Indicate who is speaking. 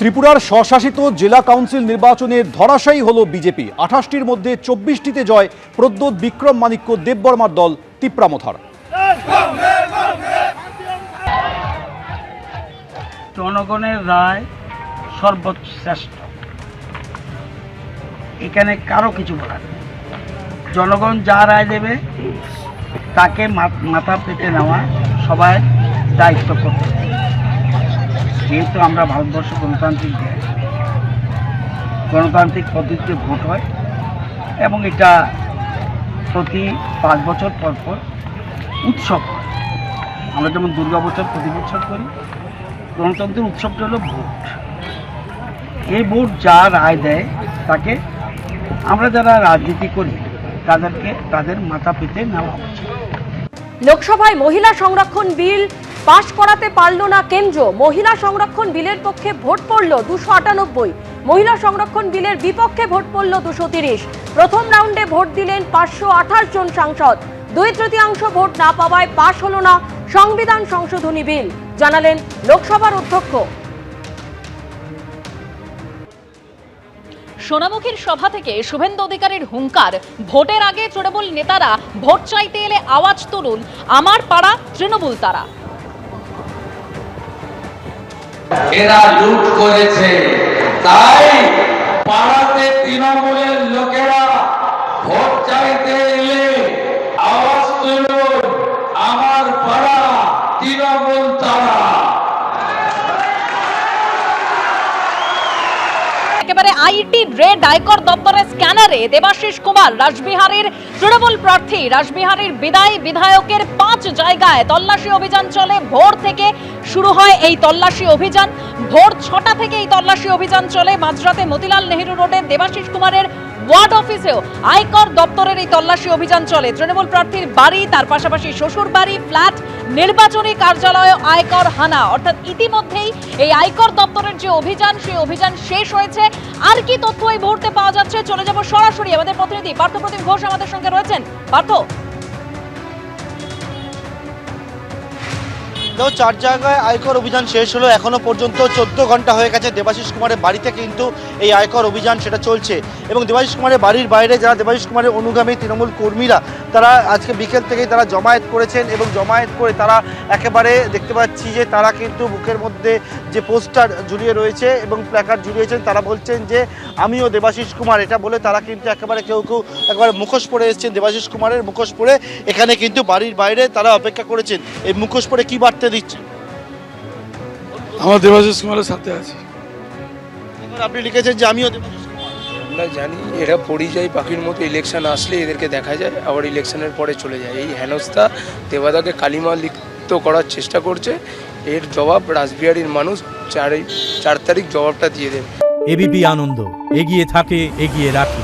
Speaker 1: ত্রিপুরার স্বশাসিত জেলা কাউন্সিল নির্বাচনে ধরাশায়ী হল বিজেপি। 28টির মধ্যে 24টিতে জয় প্রদ্যোৎ বিক্রম মাণিক্য দেববর্মার দল তিপ্রামথার।
Speaker 2: জনগণের রায় সর্বশ্রেষ্ঠ, এখানে কারো কিছু বলার নেই। জনগণ যা রায় দেবে তাকে মাথা পেতে নেওয়া সবাই দায়িত্ব করতে। যেহেতু আমরা ভারতবর্ষ গণতান্ত্রিক দেশ, গণতান্ত্রিক পদ্ধতিতে ভোট হয় এবং এটা প্রতি 5 বছর পর পর উৎসব হয়। আমরা যেমন দুর্গাবছর প্রতি বছর করি, গণতন্ত্রের উৎসবটা হলো ভোট। এই ভোট যা রায় দেয় তাকে আমরা যারা রাজনীতি করি তাদের মাথা পেতে নেওয়া উচিত।
Speaker 3: লোকসভায় মহিলা সংরক্ষণ বিল পাশ করাতে পারল না কেন্দ্র। মহিলা সংরক্ষণ বিলের পক্ষে ভোট পড়ল 298, মহিলা সংরক্ষণ বিলের বিপক্ষে ভোট পড়ল 230। প্রথম রাউন্ডে ভোট দিলেন 528 জন সাংসদ। 2/3 ভোট না পাওয়ায় পাশ হল না সংবিধান সংশোধনী বিল, জানালেন লোকসভার অধ্যক্ষ।
Speaker 4: সোনামুখীর সভা থেকে শুভেন্দু অধিকারীর হুঙ্কার, ভোটের আগে তৃণমূল নেতারা ভোট চাইতে এলে আওয়াজ তুলুন, আমার পাড়া তৃণমূল তারা।
Speaker 5: এরা লুট করেছে, তাই পাড়াতে তৃণমূলের লোকেরা ভোট চাইতে এলে আওয়াজ তুলুন, আমার পাড়া তৃণমূল তারা।
Speaker 4: একেবারে আইটি রেড আয়কর দপ্তরের স্ক্যানারে দেবাশিস কুমার রাসবিহারীর তৃণমূল প্রার্থী রাসবিহারীর বিধায়কের 5 জায়গায় তল্লাশি অভিযান চলে। ভোর থেকে শুরু হয় এই তল্লাশি অভিযান, ভোর 6টা থেকে এই তল্লাশি অভিযান চলে। মাঝরাতে মতিলাল নেহেরু রোডে দেবাশিস কুমারের ওয়ার্ড অফিসেও আয়কর দপ্তরের এই তল্লাশি অভিযান চলে। তৃণমূল প্রার্থীর বাড়ি, তার পাশাপাশি শ্বশুর বাড়ি, ফ্ল্যাট, নির্বাচনী কার্যালয় আয়কর হানা। অর্থাৎ ইতিমধ্যেই এই আয়কর দপ্তরের যে অভিযান, সেই অভিযান শেষ হয়েছে। আর কি তথ্য এই মুহূর্তে পাওয়া যাচ্ছে, চলে যাব সরাসরি আমাদের প্রতিনিধি পার্থপ্রতিম ঘোষ আমাদের সঙ্গে রয়েছেন। পার্থ,
Speaker 6: 4 জায়গায় আয়কর অভিযান শেষ হলো। এখনো পর্যন্ত 14 ঘন্টা হয়ে গেছে। দেবাশিস কুমারের বাড়িতে কিন্তু এই আয়কর অভিযান সেটা চলছে এবং দেবাশিস কুমারের বাড়ির বাইরে যারা দেবাশিস কুমারের অনুগামী তৃণমূল কর্মীরা তারা আজকে বিকেল থেকেই তারা জমায়েত করেছেন এবং জমায়েত করে তারা একেবারে দেখতে পাচ্ছি যে তারা কিন্তু বুকের মধ্যে যে পোস্টার ঝুলিয়ে রয়েছে এবং প্ল্যাকার্ড ঝুলিয়েছেন, তারা বলছেন যে আমিও দেবাশিস কুমার, এটা বলে তারা কিন্তু একেবারে কেউ একেবারে মুখোশ পরে এসেছেন। দেবাশিস কুমারের মুখোশ পরে এখানে কিন্তু বাড়ির বাইরে তারা অপেক্ষা করেছেন। এই মুখোশ পরে কি বার্তা দিচ্ছে?
Speaker 7: আমার দেবাশিস কুমারের সাথে আছি।
Speaker 6: আপনি লিখেছেন যে আমিও দেবাশিস কুমার।
Speaker 7: আমরা জানি এরা পরিযায়ী পাখির মতো, ইলেকশন আসলে এদেরকে দেখা যায়, আবার ইলেকশনের পরে চলে যায়। এই হেনস্থা দেবাদাকে কালিমা লিপ্ত করার চেষ্টা করছে। এর জবাব রাসবিহারীর মানুষ 4 তারিখ জবাবটা দিয়ে দেবে।
Speaker 8: এবিপি আনন্দ, এগিয়ে থাকে, এগিয়ে রাখে।